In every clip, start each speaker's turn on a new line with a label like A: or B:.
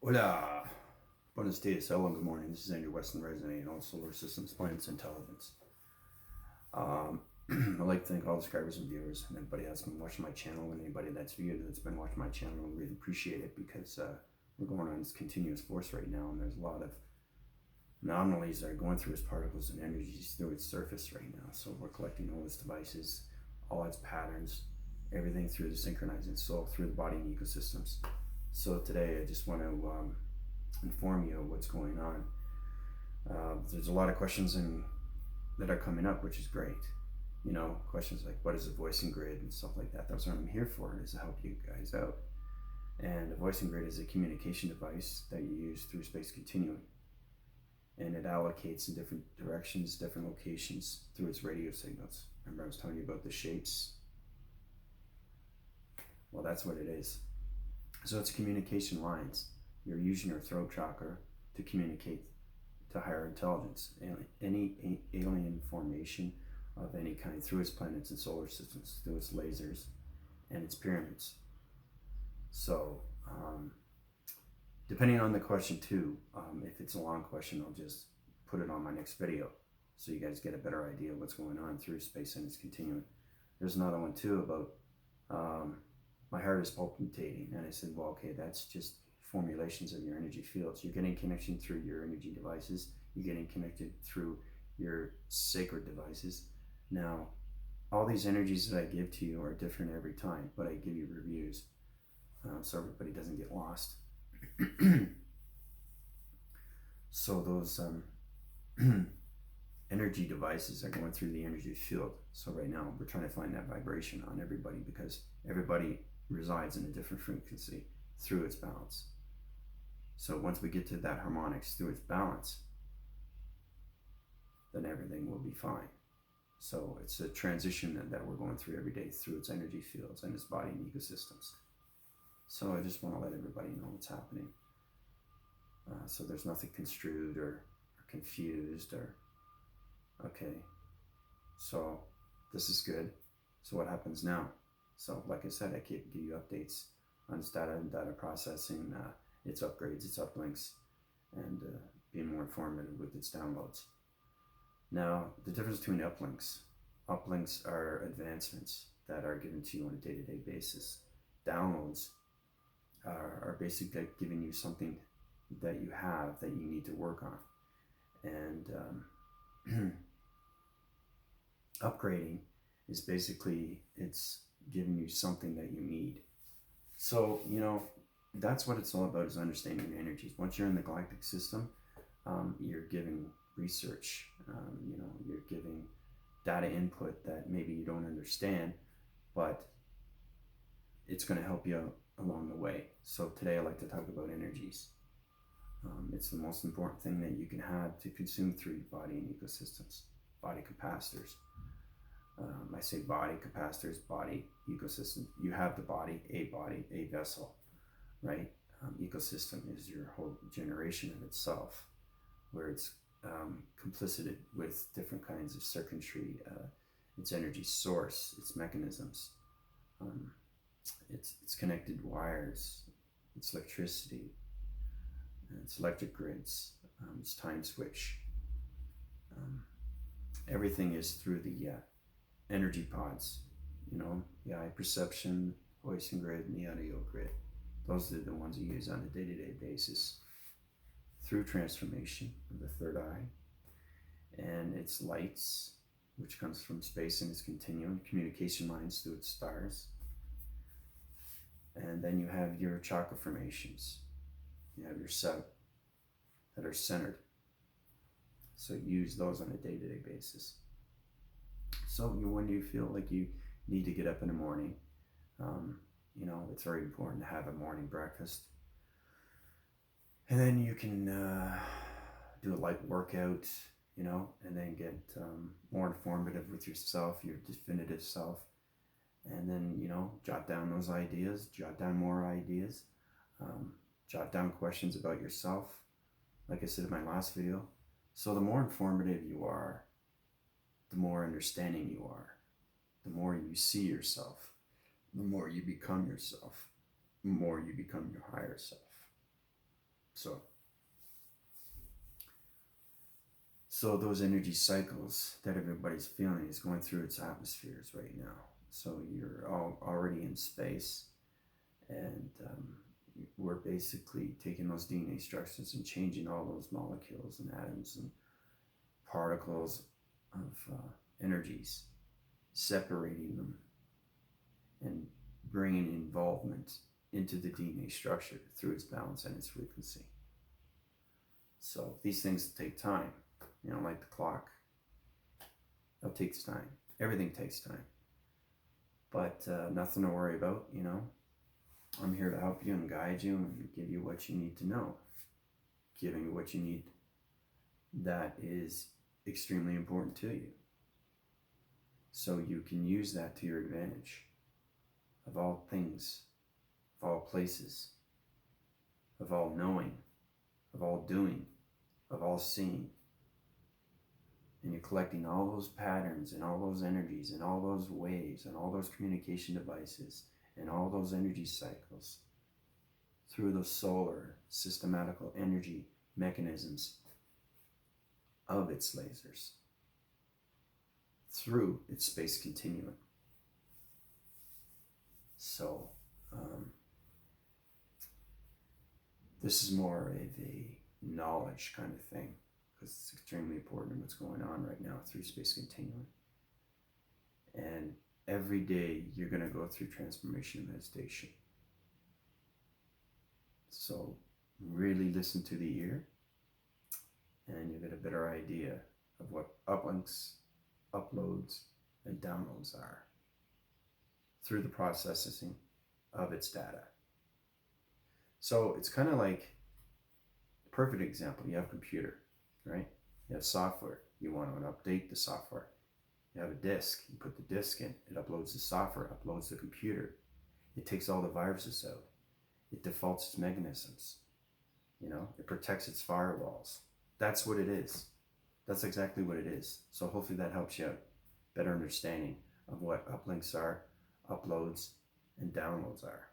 A: Hola, buenos dias, hello, good morning. This is Andrew Weston, resonating all solar systems, planets, intelligence. I'd like to thank all the subscribers and viewers and everybody that's been watching my channel, and anybody that's viewed that's been watching my channel. I really appreciate it because we're going on this continuous force right now, and there's a lot of anomalies that are going through its particles and energies through its surface right now. So we're collecting all its devices, all its patterns, everything through the synchronizing soul, through the body and ecosystems. So today I just want to inform you of what's going on. There's a lot of questions that are coming up, which is great. You know, questions like what is a voicing grid and stuff like that. That's what I'm here for, is to help you guys out. And a voicing grid is a communication device that you use through space continuum. And it allocates in different directions, different locations through its radio signals. Remember I was telling you about the shapes? Well, that's what it is. So it's communication lines. You're using your throat chakra to communicate to higher intelligence. Any alien formation of any kind through its planets and solar systems, through its lasers and its pyramids. So, depending on the question too, if it's a long question, I'll just put it on my next video so you guys get a better idea of what's going on through space and its continuum. There's another one too about my heart is palpitating, and I said, well, okay, that's just formulations of your energy fields. You're getting connection through your energy devices. You're getting connected through your sacred devices. Now, all these energies that I give to you are different every time, but I give you reviews so everybody doesn't get lost. So those energy devices are going through the energy field. So right now we're trying to find that vibration on everybody, because everybody resides in a different frequency through its balance. So once we get to that harmonics through its balance, then everything will be fine. So it's a transition that we're going through every day through its energy fields and its body and ecosystems. So I just want to let everybody know what's happening. So there's nothing construed or confused or, okay, so this is good. So what happens now? So like I said, I keep give you updates on its data and data processing, its upgrades, its uplinks, and being more informative with its downloads. Now, the difference between uplinks are advancements that are given to you on a day-to-day basis. Downloads are basically giving you something that you have that you need to work on. And upgrading is basically, it's giving you something that you need. So, you know, that's what it's all about, is understanding your energies. Once you're in the galactic system, you're giving research, you know, you're giving data input that maybe you don't understand, but it's going to help you out along the way. So today I'd like to talk about energies. It's the most important thing that you can have to consume through your body and ecosystems. Body capacitors. I say body capacitors, body ecosystem. You have the body, a vessel, right? Ecosystem is your whole generation of itself, where it's complicit with different kinds of circuitry, its energy source, its mechanisms, its connected wires, its electricity, its electric grids, its time switch. Everything is through the energy pods, you know, the eye perception, voicing grid, and the audio grid. Those are the ones you use on a day-to-day basis through transformation of the third eye, and its lights, which comes from space and its continuum, communication lines through its stars. And then you have your chakra formations. You have your 7 that are centered. So use those on a day-to-day basis. So when you feel like you need to get up in the morning, you know, it's very important to have a morning breakfast. And then you can do a light workout, you know, and then get more informative with yourself, your definitive self. And then, you know, jot down those ideas, jot down more ideas, jot down questions about yourself, like I said in my last video. So the more informative you are, the more understanding you are, the more you see yourself, the more you become yourself, the more you become your higher self. So, so those energy cycles that everybody's feeling is going through its atmospheres right now. So you're all already in space, and we're basically taking those DNA structures and changing all those molecules and atoms and particles of energies, separating them and bringing involvement into the DNA structure through its balance and its frequency. So these things take time, like the clock. It takes time. Everything takes time. But nothing to worry about, I'm here to help you and guide you and give you what you need to know. Giving you what you need that is extremely important to you. So you can use that to your advantage. Of all things, of all places, of all knowing, of all doing, of all seeing. And you're collecting all those patterns and all those energies and all those waves and all those communication devices and all those energy cycles through those solar systematical energy mechanisms of its lasers through its space continuum. So this is more of a knowledge kind of thing, because it's extremely important in what's going on right now through space continuum. And every day you're going to go through transformation and meditation. So really listen to the ear, and you'll get a better idea of what uplinks, uploads, and downloads are through the processing of its data. So it's kind of like a perfect example. You have a computer, right? You have software. You want to update the software. You have a disk. You put the disk in. It uploads the software, uploads the computer. It takes all the viruses out. It defaults its mechanisms. It protects its firewalls. That's what it is. That's exactly what it is. So hopefully that helps you out. Better understanding of what uplinks are, uploads, and downloads are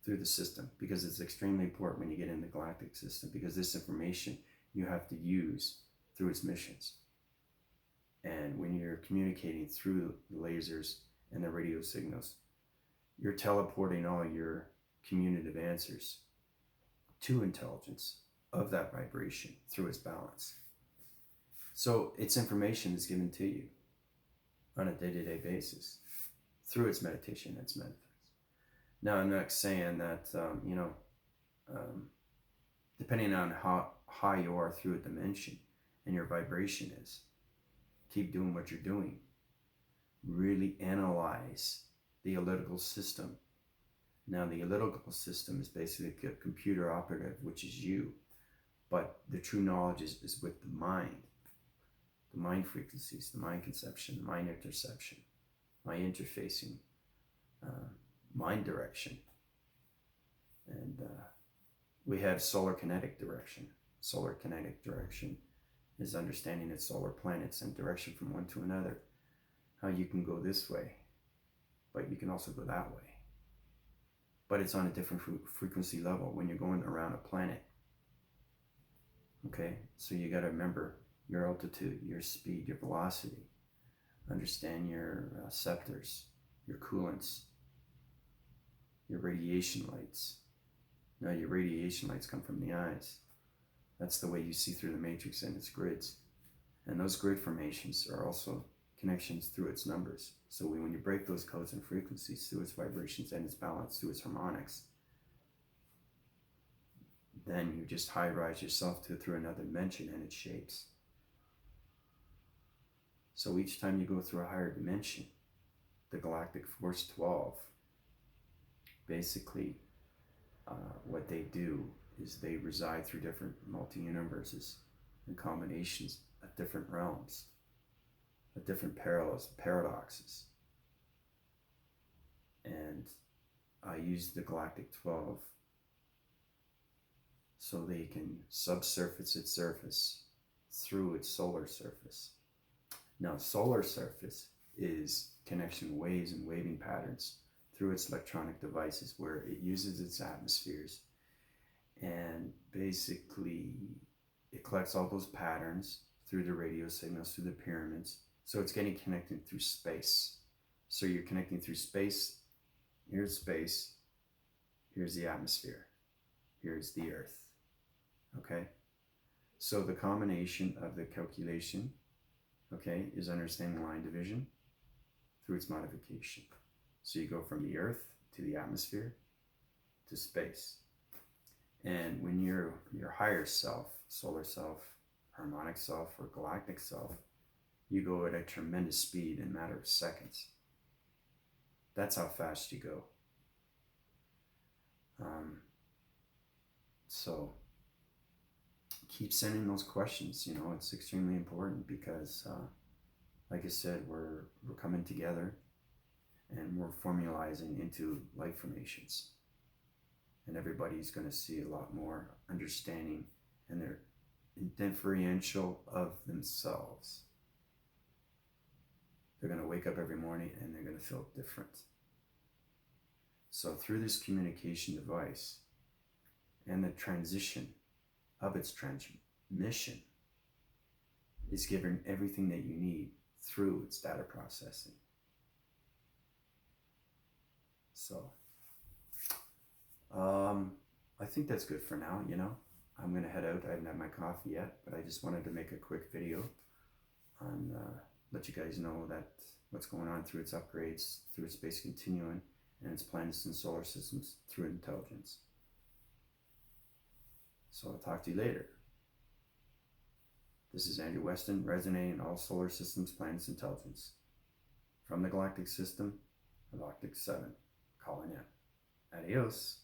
A: through the system, because it's extremely important when you get in the galactic system, because this information you have to use through its missions. And when you're communicating through the lasers and the radio signals, you're teleporting all your communicative answers to intelligence of that vibration through its balance. So its information is given to you on a day-to-day basis through its meditation and its metaphysics. Now, I'm not saying that, depending on how high you are through a dimension and your vibration is, keep doing what you're doing. Really analyze the analytical system. Now, the analytical system is basically a computer operative, which is you. But the true knowledge is with the mind frequencies, the mind conception, the mind interception, mind interfacing, mind direction. And we have solar kinetic direction. Solar kinetic direction is understanding its solar planets and direction from one to another. How you can go this way, but you can also go that way. But it's on a different frequency level when you're going around a planet. Okay, so you got to remember your altitude, your speed, your velocity. Understand your scepters, your coolants, your radiation lights. Now, your radiation lights come from the eyes. That's the way you see through the matrix and its grids. And those grid formations are also connections through its numbers. So when you break those codes and frequencies through its vibrations and its balance, through its harmonics, then you just high-rise yourself through another dimension and its shapes. So each time you go through a higher dimension, the galactic force 12, basically what they do is they reside through different multi-universes and combinations of different realms, of different parallels, paradoxes. And I use the galactic 12 so they can subsurface its surface through its solar surface. Now, solar surface is connection waves and waving patterns through its electronic devices, where it uses its atmospheres And basically, it collects all those patterns through the radio signals, through the pyramids. So it's getting connected through space. So you're connecting through space. Here's space. Here's the atmosphere. Here's the earth. Okay? So the combination of the calculation, okay, is understanding line division through its modification. So you go from the earth to the atmosphere to space. And when your higher self, solar self, harmonic self, or galactic self, you go at a tremendous speed in a matter of seconds. That's how fast you go. So keep sending those questions. You know, it's extremely important because, like I said, we're coming together and we're formalizing into light formations. And everybody's going to see a lot more understanding and they're differential of themselves. They're going to wake up every morning and they're going to feel different. So through this communication device and the transition of its transmission is given everything that you need through its data processing. So I think that's good for now, you know. I'm going to head out. I haven't had my coffee yet, but I just wanted to make a quick video on let you guys know that what's going on through its upgrades, through its space continuum, and its planets and solar systems through intelligence. So I'll talk to you later. This is Andrew Weston, resonating all solar systems, planets, intelligence. From the galactic system, Galactic 7, calling in. Adios.